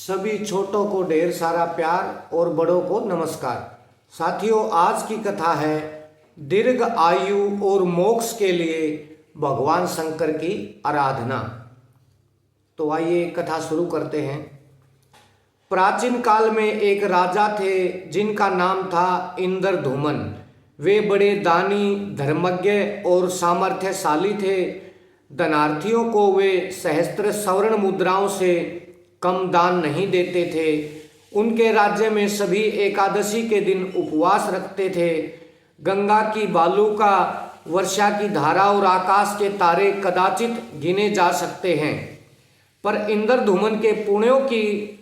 सभी छोटों को ढेर सारा प्यार और बड़ों को नमस्कार। साथियों, आज की कथा है दीर्घ आयु और मोक्ष के लिए भगवान शंकर की आराधना। तो आइए कथा शुरू करते हैं। प्राचीन काल में एक राजा थे जिनका नाम था इंद्रधूमन। वे बड़े दानी, धर्मज्ञ और सामर्थ्यशाली थे। धनार्थियों को वे सहस्त्र स्वर्ण मुद्राओं से कम दान नहीं देते थे। उनके राज्य में सभी एकादशी के दिन उपवास रखते थे। गंगा की बालूका, वर्षा की धारा और आकाश के तारे कदाचित गिने जा सकते हैं, पर इंद्रधूमन के पुण्यों की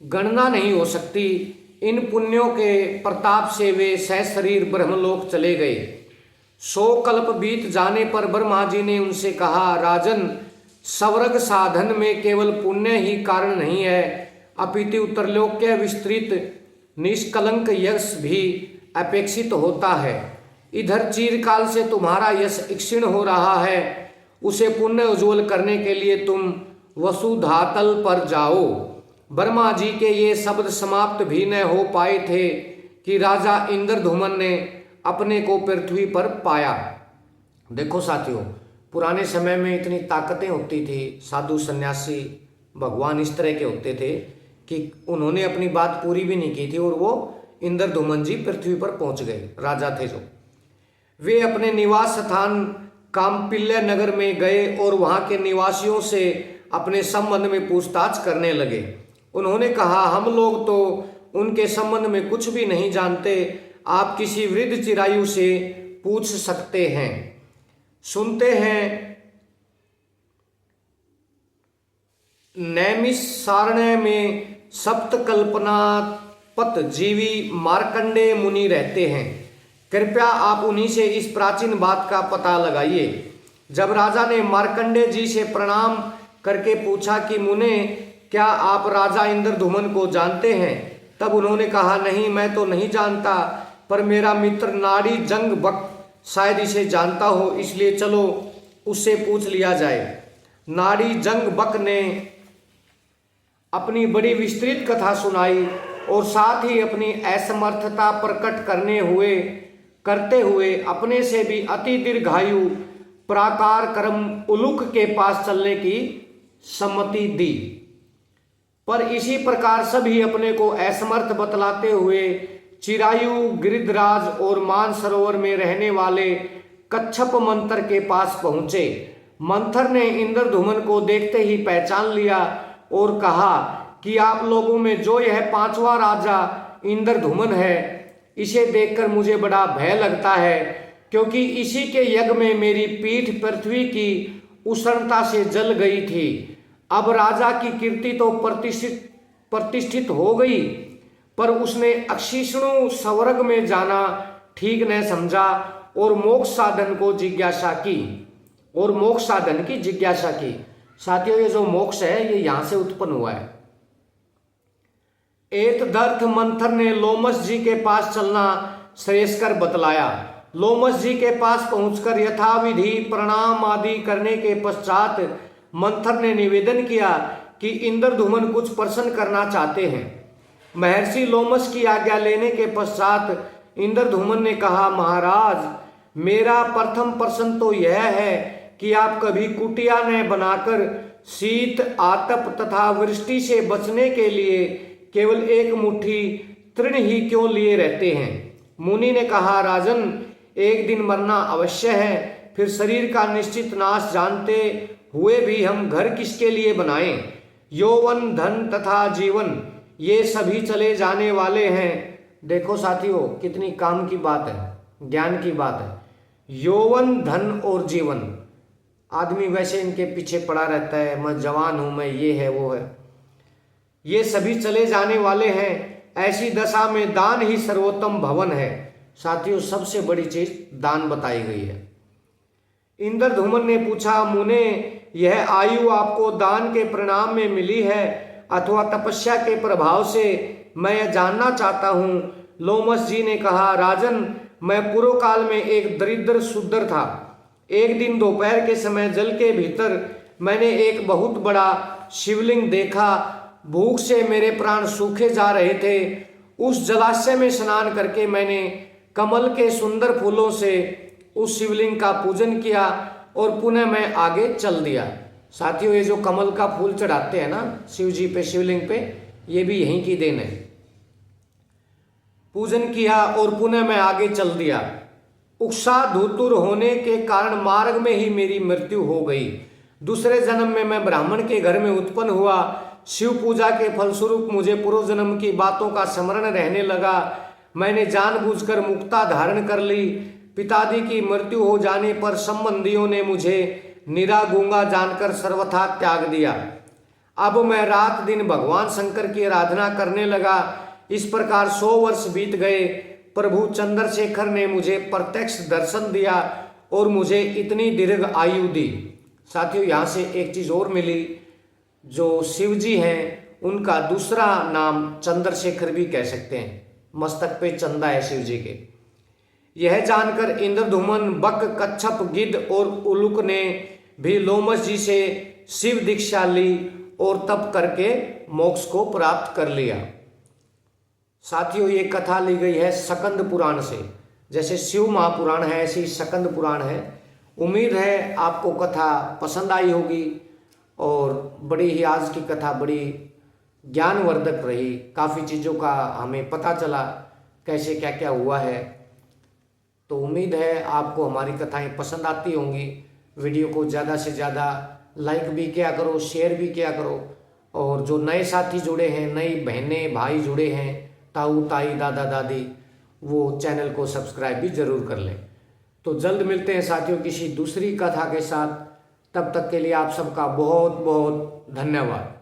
गणना नहीं हो सकती। इन पुण्यों के प्रताप से वे सशरीर ब्रह्मलोक चले गए। 100 कल्प बीत जाने पर ब्रह्मा जी ने उनसे कहा, राजन, स्वर्ग साधन में केवल पुण्य ही कारण नहीं है, अपितु उत्तरलोक्य विस्तृत निष्कलंक यश भी अपेक्षित होता है। इधर चिरकाल से तुम्हारा यश क्षीण हो रहा है, उसे पुण्य उज्ज्वल करने के लिए तुम वसुधातल पर जाओ। ब्रह्मा जी के ये शब्द समाप्त भी न हो पाए थे कि राजा इंद्रधूमन ने अपने को पृथ्वी पर पाया। देखो साथियों, पुराने समय में इतनी ताकतें होती थी, साधु सन्यासी भगवान इस तरह के होते थे कि उन्होंने अपनी बात पूरी भी नहीं की थी और वो इंद्रधूमन जी पृथ्वी पर पहुंच गए, राजा थे जो। वे अपने निवास स्थान कामपिल्य नगर में गए और वहां के निवासियों से अपने संबंध में पूछताछ करने लगे। उन्होंने कहा, हम लोग तो उनके संबंध में कुछ भी नहीं जानते, आप किसी वृद्ध चिरायु से पूछ सकते हैं। सुनते हैं, नैमिषारण्य में सप्तकल्पनापत जीवी मार्कंडेय मुनि रहते हैं। कृपया आप उन्हीं से इस प्राचीन बात का पता लगाइए। जब राजा ने मार्कंडेय जी से प्रणाम करके पूछा कि मुने, क्या आप राजा इंद्रधूमन को जानते हैं? तब उन्होंने कहा, नहीं, मैं तो नहीं जानता, पर मेरा मित्र नाड़ी जंग बक शायद इसे जानता हो, इसलिए चलो उससे पूछ लिया जाए। नाड़ी जंग बक ने अपनी बड़ी विस्तृत कथा सुनाई और साथ ही अपनी असमर्थता प्रकट करते हुए अपने से भी अति दीर्घायु प्राकार कर्म उलूक के पास चलने की सम्मति दी। पर इसी प्रकार सभी अपने को असमर्थ बतलाते हुए चिरायु, गिरिधराज और मानसरोवर में रहने वाले कच्छप मंथर के पास पहुंचे। मंथर ने इंद्रधूमन को देखते ही पहचान लिया और कहा कि आप लोगों में जो यह 5वां राजा इंद्रधूमन है, इसे देखकर मुझे बड़ा भय लगता है, क्योंकि इसी के यज्ञ में मेरी पीठ पृथ्वी की उष्णता से जल गई थी। अब राजा की कीर्ति तो प्रतिष्ठित हो गई, पर उसने अक्षिष्णु स्वर्ग में जाना ठीक न समझा और मोक्ष साधन की जिज्ञासा की। साथियों, ये जो मोक्ष है ये यहां से उत्पन्न हुआ है। एतदर्थ मंथर ने लोमस जी के पास चलना श्रेयस्कर बतलाया। लोमस जी के पास पहुंचकर यथाविधि प्रणाम आदि करने के पश्चात मंथर ने निवेदन किया कि इंद्रधूमन कुछ प्रश्न करना चाहते हैं। महर्षि लोमस की आज्ञा लेने के पश्चात इंद्रधूमन ने कहा, महाराज, मेरा प्रथम प्रश्न तो यह है कि आप कभी कुटिया न बनाकर शीत, आतप तथा वृष्टि से बचने के लिए केवल एक मुट्ठी तृण ही क्यों लिए रहते हैं? मुनि ने कहा, राजन, एक दिन मरना अवश्य है, फिर शरीर का निश्चित नाश जानते हुए भी हम घर किसके लिए बनाएं? यौवन, धन तथा जीवन, ये सभी चले जाने वाले हैं। देखो साथियों, कितनी काम की बात है, ज्ञान की बात है। यौवन, धन और जीवन, आदमी वैसे इनके पीछे पड़ा रहता है, मैं जवान हूं, मैं ये है वो है, ये सभी चले जाने वाले हैं। ऐसी दशा में दान ही सर्वोत्तम भवन है। साथियों, सबसे बड़ी चीज दान बताई गई है। इंद्रधूमन ने पूछा, मुने, यह आयु आपको दान के परिणाम में मिली है अथवा तपस्या के प्रभाव से? मैं यह जानना चाहता हूं। लोमस जी ने कहा, राजन, मैं पूर्व काल में एक दरिद्र शूद्र था। एक दिन दोपहर के समय जल के भीतर मैंने एक बहुत बड़ा शिवलिंग देखा। भूख से मेरे प्राण सूखे जा रहे थे। उस जलाशय में स्नान करके मैंने कमल के सुंदर फूलों से उस शिवलिंग का पूजन किया और पुनः मैं आगे चल दिया। साथियों, ये जो कमल का फूल चढ़ाते हैं ना शिव जी पे, शिवलिंग पे, ये भी यहीं की देन है। पूजन किया और पुनः मैं आगे चल दिया। उक्सा धूतुर होने के कारण मार्ग में ही मेरी मृत्यु हो गई। दूसरे जन्म में मैं ब्राह्मण के घर में उत्पन्न हुआ। शिव पूजा के फलस्वरूप मुझे पूर्व जन्म की बातों का स्मरण रहने लगा। मैंने जानबूझकर मुक्ता धारण कर ली। पिताजी की मृत्यु हो जाने पर संबंधियों ने मुझे निरा गूंगा जानकर सर्वथा त्याग दिया। अब मैं रात दिन भगवान शंकर की आराधना करने लगा। इस प्रकार 100 वर्ष बीत गए। प्रभु चंद्रशेखर ने मुझे प्रत्यक्ष दर्शन दिया और मुझे इतनी दीर्घ आयु दी। साथियों, यहाँ से एक चीज और मिली, जो शिव जी हैं उनका दूसरा नाम चंद्रशेखर भी कह सकते हैं। मस्तक पे चंदा है शिव जी के। यह जानकर इंद्रधुमन, बक, कच्छप, गिद्ध और उलुक ने भी लोमस जी से शिव दीक्षा ली और तप करके मोक्ष को प्राप्त कर लिया। साथियों, ये कथा ली गई है स्कंद पुराण से। जैसे शिव महापुराण है ऐसे ही स्कंद पुराण है। उम्मीद है आपको कथा पसंद आई होगी और बड़ी ही आज की कथा बड़ी ज्ञानवर्धक रही। काफ़ी चीज़ों का हमें पता चला कैसे क्या क्या हुआ है। तो उम्मीद है आपको हमारी कथाएं पसंद आती होंगी। वीडियो को ज़्यादा से ज़्यादा लाइक भी किया करो, शेयर भी किया करो। और जो नए साथी जुड़े हैं, नई बहनें भाई जुड़े हैं, ताऊ ताई दादा दादी, वो चैनल को सब्सक्राइब भी ज़रूर कर लें। तो जल्द मिलते हैं साथियों किसी दूसरी कथा के साथ। तब तक के लिए आप सबका बहुत बहुत धन्यवाद।